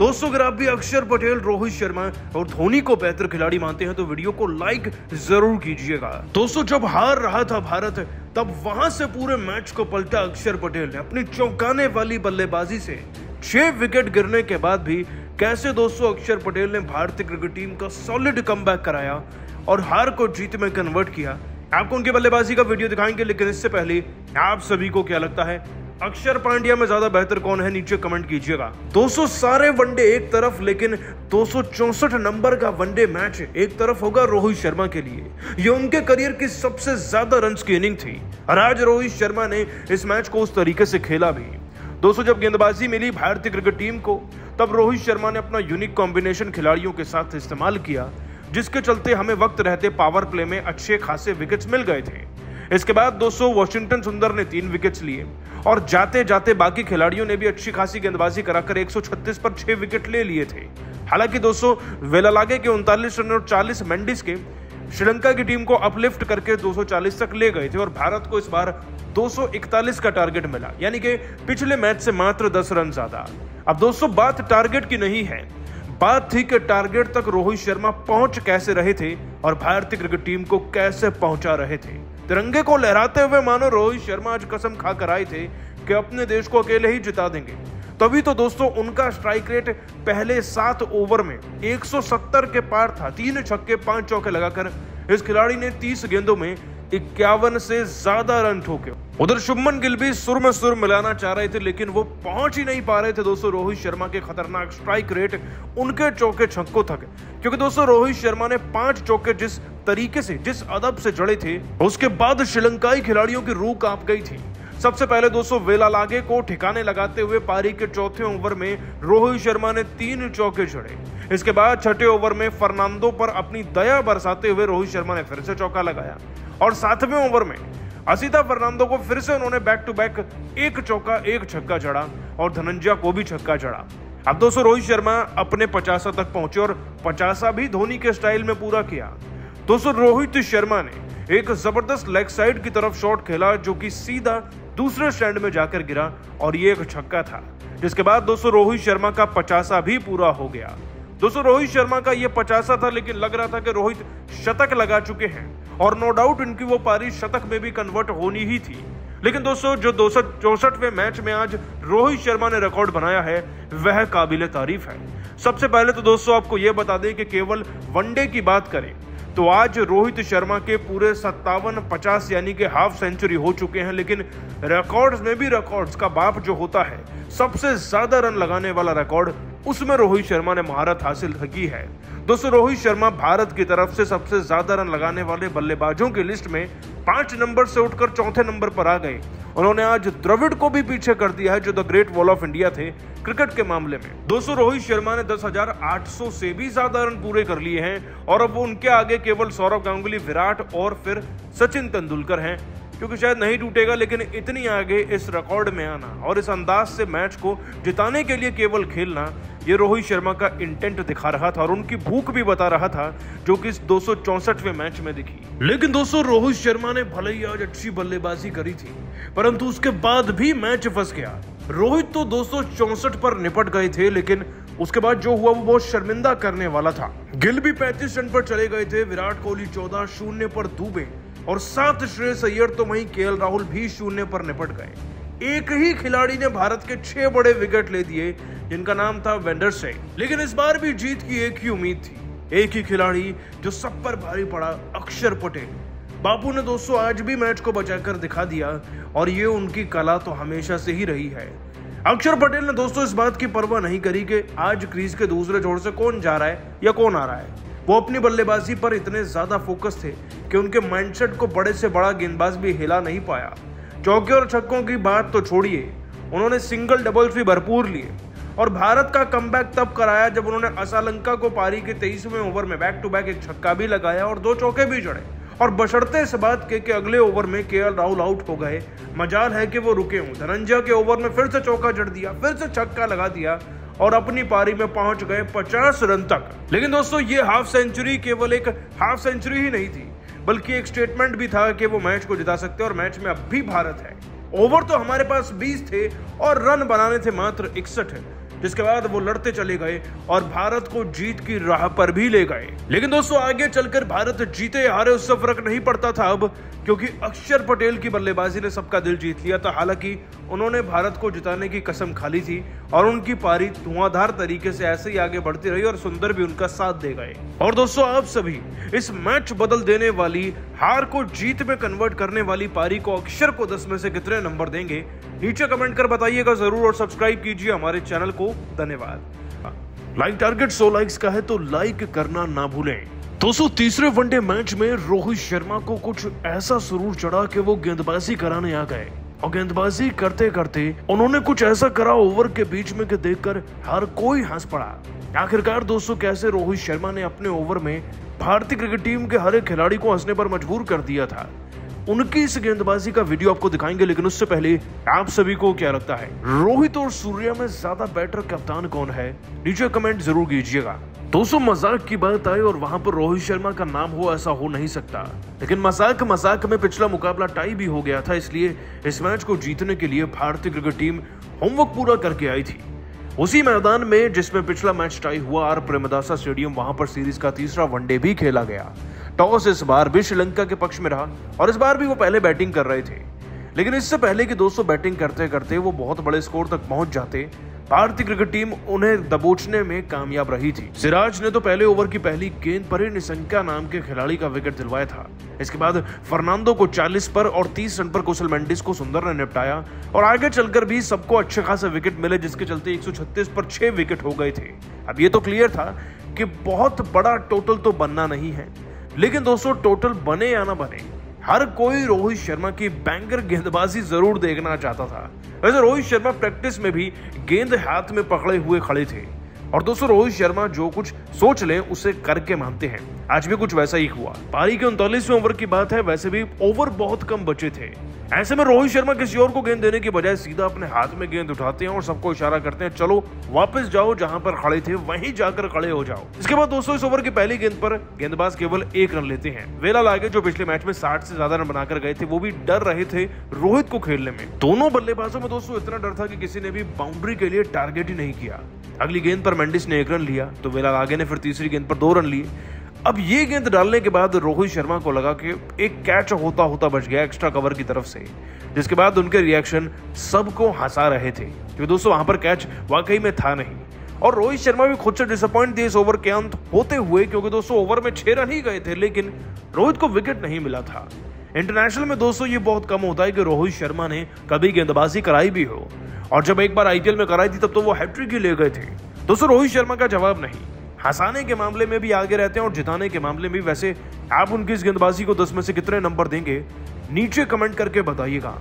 दोस्तों अगर आप भी अक्षर पटेल, रोहित शर्मा और धोनी को बेहतर खिलाड़ी मानते हैं तो वीडियो को लाइक जरूर कीजिएगा। दोस्तों जब हार रहा था भारत, तब वहां से पूरे मैच को पलटा अक्षर पटेल ने अपनी चौंकाने वाली बल्लेबाजी से। 6 विकेट गिरने के बाद भी कैसे दोस्तों अक्षर पटेल ने भारतीय क्रिकेट टीम का सॉलिड कमबैक कराया और हार को जीत में कन्वर्ट किया। आपको उनकी बल्लेबाजी का वीडियो दिखाएंगे, लेकिन इससे पहले आप सभी को क्या लगता है अक्षर पांड्या में ज्यादा बेहतर कौन है, नीचे कमेंट कीजिएगा। 200 सारे वनडे एक तरफ, लेकिन 264 नंबर का वनडे मैच एक तरफ होगा रोहित शर्मा के लिए। ये उनके करियर की सबसे ज्यादा रन्स की इनिंग थी और आज रोहित शर्मा ने इस मैच को उस तरीके से खेला भी। दोस्तों जब गेंदबाजी मिली भारतीय क्रिकेट टीम को, तब रोहित शर्मा ने अपना यूनिक कॉम्बिनेशन खिलाड़ियों के साथ इस्तेमाल किया, जिसके चलते हमें वक्त रहते पावर प्ले में अच्छे खासे विकेट्स मिल गए थे। इसके बाद दोस्तों वाशिंगटन सुंदर ने 3 विकेट्स लिए और जाते जाते बाकी खिलाड़ियों ने भी अच्छी खासी गेंदबाजी कराकर 136 पर 6 विकेट ले लिए थे। हालांकि दोस्तों वेलालागे के 39 रन और 40 मेंडिस के श्रीलंका की टीम को अपलिफ्ट करके 240 तक ले गए थे और भारत को इस बार 241 का टारगेट मिला, यानी कि पिछले मैच से मात्र 10 रन ज्यादा। अब दोस्तों बात टारगेट की नहीं है, बात थी कि टारगेट तक रोहित शर्मा पहुंच कैसे रहे थे और भारतीय क्रिकेट टीम को कैसे पहुंचा रहे थे। तिरंगे को लहराते हुए मानो रोहित शर्मा आज कसम खाकर आए थे कि अपने देश को अकेले ही जिता देंगे। तभी तो दोस्तों उनका स्ट्राइक रेट पहले 7 ओवर में 170 के पार था। 3 छक्के 5 चौके लगाकर इस खिलाड़ी ने 30 गेंदों में 51 से ज्यादा रन ठोके। उधर शुभमन गिल भी सुर में सुर मिलाना चाह रहे थे, लेकिन वो पहुंच ही नहीं पा रहे थे दोस्तों रोहित शर्मा के खतरनाक स्ट्राइक रेट उनके चौके छक्कों तक। क्योंकि दोस्तों रोहित शर्मा ने 5 चौके जिस तरीके से, जिस अदब से जड़े थे, उसके बाद श्रीलंकाई खिलाड़ियों की रूह कांप गई थी। सबसे पहले दोस्तों वेलालागे को ठिकाने लगाते हुए पारी के चौथे ओवर में रोहित शर्मा ने 3 चौके जड़े। इसके बाद छठे ओवर में फर्नांडो पर अपनी दया बरसाते हुए रोहित शर्मा ने फिर से चौका लगाया और 7वें ओवर में असिता फर्नांडो को फिर से उन्होंने बैक टू बैक 1 चौका 1 छक्का जड़ा और धनंजय को भी छक्का जड़ा। अब दोस्तों रोहित शर्मा अपने 50 तक पहुंचे और 50 भी धोनी के स्टाइल में पूरा किया। दोस्तों रोहित शर्मा ने एक जबरदस्त लेग साइड की तरफ शॉट खेला जो कि सीधा दूसरे स्टैंड में जाकर गिरा और ये एक छक्का था, जिसके बाद दोस्तों रोहित शर्मा का 50 भी पूरा हो गया। दोस्तों रोहित शर्मा का ये 50 था, लेकिन लग रहा था कि रोहित शतक लगा चुके हैं और नो डाउट इनकी वो पारी शतक में भी कन्वर्ट होनी ही थी। लेकिन दोस्तों जो 264वें मैच में आज रोहित शर्मा ने रिकॉर्ड बनाया है वह काबिले तारीफ है। सबसे पहले तो दोस्तों आपको यह बता दें कि केवल वनडे की बात करें तो आज रोहित शर्मा के पूरे 57-50 यानी कि हाफ सेंचुरी हो चुके हैं। लेकिन रिकॉर्ड्स में भी रिकॉर्ड्स का बाप जो होता है, सबसे ज्यादा रन लगाने वाला रिकॉर्ड, उसमें रोहित शर्मा ने महारत हासिल की है। दोस्तों रोहित शर्मा भारत की तरफ से सबसे ज्यादा रन लगाने वाले बल्लेबाजों की लिस्ट में 5 नंबर से उठकर चौथे नंबर पर आ गए। उन्होंने आज द्रविड़ को भी पीछे कर दिया है, जो the great wall of India थे क्रिकेट के मामले में। दोस्तों रोहित शर्मा ने 10,800 से भी ज्यादा रन पूरे कर लिए हैं और अब उनके आगे केवल सौरव गांगुली, विराट और फिर सचिन तेंदुलकर हैं, क्योंकि शायद नहीं टूटेगा। लेकिन इतनी आगे इस रिकॉर्ड में आना और इस अंदाज से मैच को जिताने के लिए केवल खेलना, ये रोहित शर्मा का इंटेंट दिखा रहा था और उनकी भूख भी बता रहा था, जो कि इस 264वें मैच में दिखी। लेकिन दोस्तों रोहित शर्मा ने भले ही आज अच्छी बल्लेबाजी करी थी, परंतु उसके बाद भी मैच फंस गया। रोहित तो 264 पर निपट गए थे, लेकिन उसके बाद जो हुआ वो बहुत शर्मिंदा करने वाला था। गिल भी 35 रन पर चले गए थे, विराट कोहली 14-0 पर डूबे और 7 श्रेयस अय्यर तो वहीं केएल राहुल भी 0 पर निपट गए। एक ही खिलाड़ी ने भारत के 6 बड़े विकेट ले दिए, जिनका नाम था वेंडरसे। लेकिन इस बार भी जीत की एक ही उम्मीद थी, एक ही खिलाड़ी जो सब पर भारी पड़ा, अक्षर पटेल। बापू ने दोस्तों आज भी मैच को बचाकर दिखा दिया और ये उनकी कला तो हमेशा से ही रही है। अक्षर पटेल ने दोस्तों इस बात की परवाह नहीं करी कि आज क्रीज के दूसरे छोर से कौन जा रहा है या कौन आ रहा है। वो अपनी बल्लेबाजी पर इतने ज्यादा फोकस थे कि उनके माइंडसेट को बड़े से बड़ा गेंदबाज भी हिला नहीं पाया। चौके और छक्कों की बात तो छोड़िए, उन्होंने सिंगल डबल्स भी भरपूर लिए और भारत का कमबैक तब कराया जब उन्होंने असलंका को पारी के 23वें ओवर में बैक टू बैक 1 छक्का भी लगाया और 2 चौके भी जड़े। और बशर्ते इस बात के अगले ओवर में केएल राहुल आउट हो गए, मजाल है कि वो रुके हों। धनंजय के ओवर में फिर से चौका जड़ दिया, फिर से छक्का लगा दिया और अपनी पारी में पहुंच गए 50 रन तक। लेकिन दोस्तों ये हाफ सेंचुरी केवल एक हाफ सेंचुरी ही नहीं थी, बल्कि एक स्टेटमेंट भी था कि वो मैच को जिता सकते और मैच में अब भी भारत है। ओवर तो हमारे पास 20 थे और रन बनाने थे मात्र 61। जिसके बाद वो लड़ते चले गए और भारत को जीत की राह पर भी ले गए। लेकिन दोस्तों आगे चलकर भारत जीते हारे उससे फर्क नहीं पड़ता था अब, क्योंकि अक्षर पटेल की बल्लेबाजी ने सबका दिल जीत लिया था। हालांकि उन्होंने भारत को जिताने की कसम खा ली थी और उनकी पारी धुआंधार तरीके से ऐसे ही आगे बढ़ती रही और सुंदर भी उनका साथ दे गए। और दोस्तों आप सभी इस मैच बदल देने वाली, हार को जीत में कन्वर्ट करने वाली पारी को अक्षर को 10 में से कितने नंबर देंगे, नीचे कमेंट कर बताइएगा जरूर और सब्सक्राइब कीजिए हमारे चैनल को। धन्यवाद। लाइक टारगेट 100 लाइक्स का है तो लाइक करना ना भूलें। दोस्तों तीसरे वनडे मैच में रोहित शर्मा को कुछ ऐसा सुरूर चढ़ा कि वो गेंदबाजी कराने आ गए और गेंदबाजी करते करते उन्होंने कुछ ऐसा करा ओवर के बीच में कि देखकर हर कोई हंस पड़ा। आखिरकार दोस्तों कैसे रोहित शर्मा ने अपने ओवर में भारतीय क्रिकेट टीम के हर एक खिलाड़ी को हंसने पर मजबूर कर दिया था, उनकी इस गेंदबाजी का वीडियो आपको दिखाएंगे। लेकिन उससे पहले आप सभी को क्या लगता है, रोहित और सूर्या में ज्यादा बेटर कप्तान कौन है, नीचे कमेंट जरूर कीजिएगा। दोस्तों मजाक की बात आए और वहां पर रोहित शर्मा का नाम हो ऐसा हो नहीं सकता, लेकिन मजाक में पिछला मुकाबला टाई भी हो गया था, इसलिए इस मैच को जीतने के लिए भारतीय क्रिकेट टीम होमवर्क पूरा करके आई थी। उसी मैदान में जिसमें पिछला मैच टाई हुआ आर प्रेमदासा स्टेडियम, वहां पर सीरीज का तीसरा वनडे भी खेला गया। टॉस इस बार भी श्रीलंका के पक्ष में रहा और इस बार भी वो पहले बैटिंग कर रहे थे, लेकिन इससे पहले कि दोस्तों बैटिंग करते करते वो बहुत बड़े स्कोर तक पहुंच जाते, भारतीय क्रिकेट टीम उन्हें दबोचने में कामयाब रही थी। सिराज ने तो पहले ओवर की पहली गेंद पर ही निशंका नाम के खिलाड़ी का विकेट दिलवाया था। इसके बाद फर्नांडो को 40 पर और 30 रन पर कुशल मेंडिस को सुंदर ने निपटाया और आगे चलकर भी सबको अच्छे खासे विकेट मिले, जिसके चलते 136 पर 6 विकेट हो गए थे। अब ये तो क्लियर था कि बहुत बड़ा टोटल तो बनना नहीं है, लेकिन दोस्तों टोटल बने या ना बने, हर कोई रोहित शर्मा की बैंगर गेंदबाजी जरूर देखना चाहता था। वैसे रोहित शर्मा प्रैक्टिस में भी गेंद हाथ में पकड़े हुए खड़े थे और दोस्तों रोहित शर्मा जो कुछ सोच ले उसे करके मानते हैं। आज भी कुछ वैसा ही हुआ। पारी के 39वें ओवर की बात है, वैसे भी ओवर बहुत कम बचे थे। ऐसे में रोहित शर्मा किसी और को गेंद देने की बजाय सीधा अपने हाथ में गेंद उठाते हैं और सबको इशारा करते हैं, चलो वापस जाओ, जहां पर खड़े थे वहीं जाकर खड़े हो जाओ। इसके बाद दोस्तों इस ओवर की पहली गेंद पर गेंदबाज केवल 1 रन लेते हैं। वेला लागे जो पिछले मैच में 60 से ज्यादा रन बनाकर गए थे, वो भी डर रहे थे रोहित को खेलने में। दोनों बल्लेबाजों में दोस्तों इतना डर था कि किसी ने भी बाउंड्री के लिए टारगेट ही नहीं किया। अगली गेंद पर मेंडिस ने 1 रन लिया तो वेला लागे ने फिर तीसरी गेंद पर 2 रन लिए। अब ये गेंद डालने के बाद रोहित शर्मा को लगा कि एक कैच होता होता बच गया एक्स्ट्रा कवर की तरफ से, जिसके बाद उनके रिएक्शन सबको हंसा रहे थे क्योंकि दोस्तों वहां पर कैच वाकई में था नहीं। और रोहित शर्मा भी खुद से डिसअपॉइंट थे इस ओवर के अंत होते हुए, क्योंकि दोस्तों ओवर में 6 रन ही गए थे, लेकिन रोहित को विकेट नहीं मिला था। इंटरनेशनल में दोस्तों ये बहुत कम होता है कि रोहित शर्मा ने कभी गेंदबाजी कराई भी हो, और जब एक बार आईपीएल में कराई थी तब तो वो हैट्रिक ही ले गए थे। दोस्तों रोहित शर्मा का जवाब नहीं, हंसाने के मामले में भी आगे रहते हैं और जिताने के मामले में भी। वैसे आप उनकी इस गेंदबाजी को 10 में से कितने नंबर देंगे, नीचे कमेंट करके बताइएगा।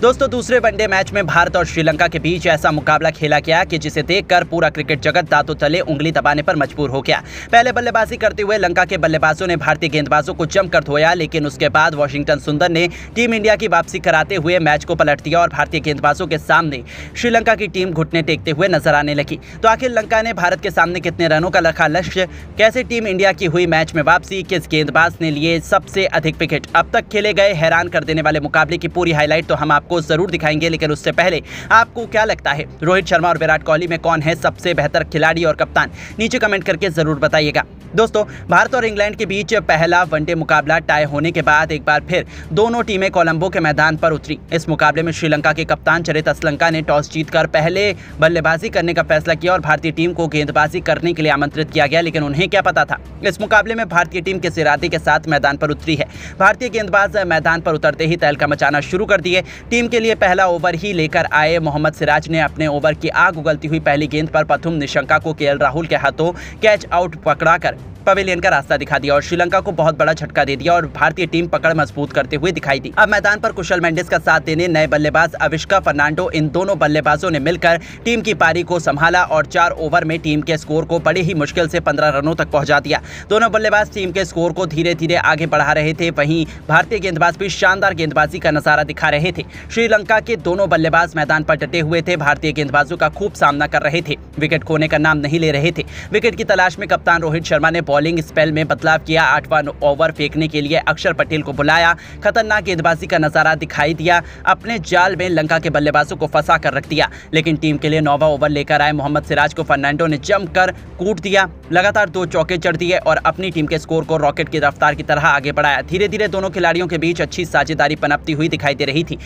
दोस्तों दूसरे वनडे मैच में भारत और श्रीलंका के बीच ऐसा मुकाबला खेला गया कि जिसे देखकर पूरा क्रिकेट जगत दांतों तले उंगली दबाने पर मजबूर हो गया। पहले बल्लेबाजी करते हुए लंका के बल्लेबाजों ने भारतीय गेंदबाजों को जमकर धोया, लेकिन उसके बाद वाशिंगटन सुंदर ने टीम इंडिया की वापसी कराते हुए मैच को पलट दिया और भारतीय गेंदबाजों के सामने श्रीलंका की टीम घुटने टेकते हुए नजर आने लगी। तो आखिर लंका ने भारत के सामने कितने रनों का रखा लक्ष्य, कैसे टीम इंडिया की हुई मैच में वापसी, किस गेंदबाज ने लिए सबसे अधिक विकेट, अब तक खेले गए हैरान कर देने वाले मुकाबले की पूरी हाईलाइट तो हम आपको जरूर दिखाएंगे। लेकिन उससे पहले आपको क्या लगता है, रोहित शर्मा और विराट कोहली में कौन है सबसे बेहतर खिलाड़ी और कप्तान, नीचे कमेंट करके जरूर बताइएगा। दोस्तों भारत और इंग्लैंड के बीच पहला वनडे मुकाबला टाई होने के बाद एक बार फिर दोनों टीमें कोलंबो के मैदान पर उतरी। इस मुकाबले में श्रीलंका के कप्तान चरित असलंका ने टॉस जीतकर पहले बल्लेबाजी करने का फैसला किया और भारतीय टीम को गेंदबाजी करने के लिए आमंत्रित किया गया, लेकिन उन्हें क्या पता था इस मुकाबले में भारतीय टीम किस इरादे के साथ मैदान पर उतरी है। भारतीय गेंदबाज मैदान पर उतरते ही तहलका मचाना शुरू कर दिए। टीम के लिए पहला ओवर ही लेकर आए मोहम्मद सिराज ने अपने ओवर की आग उगलती हुई पहली गेंद पर प्रथम निशंका को केएल राहुल के हाथों कैच आउट पकड़ाकर पवेलियन का रास्ता दिखा दिया और श्रीलंका को बहुत बड़ा झटका दे दिया और भारतीय टीम पकड़ मजबूत करते हुए दिखाई दी। अब मैदान पर कुशल मेंडिस का साथ देने नए बल्लेबाज अविष्का फर्नांडो, इन दोनों बल्लेबाजों ने मिलकर टीम की पारी को संभाला और 4 ओवर में टीम के स्कोर को बड़ी ही मुश्किल से 15 रनों तक पहुंचा दिया। दोनों बल्लेबाज टीम के स्कोर को धीरे धीरे आगे बढ़ा रहे थे, वहीं भारतीय गेंदबाज भी शानदार गेंदबाजी का नजारा दिखा रहे थे। श्रीलंका के दोनों बल्लेबाज मैदान पर डटे हुए थे। भारतीय गेंदबाजों का खूब सामना कर रहे थे, विकेट खोने का नाम नहीं ले रहे थे। विकेट की तलाश में कप्तान रोहित शर्मा ने बॉलिंग स्पेल में बदलाव किया। 8वां ओवर फेंकने के लिए अक्षर पटेल को बुलाया। खतरनाक गेंदबाजी का नजारा दिखाई दिया। अपने जाल में लंका के बल्लेबाजों को फंसा कर रख दिया, लेकिन टीम के लिए 9वां ओवर लेकर आए मोहम्मद सिराज को फर्नांडो ने जमकर कूट दिया। लगातार 2 चौके जड़ दिए और अपनी टीम के स्कोर को रॉकेट की रफ्तार की तरह आगे बढ़ाया। धीरे धीरे दोनों खिलाड़ियों के बीच अच्छी साझेदारी पनपती हुई दिखाई दे रही थी।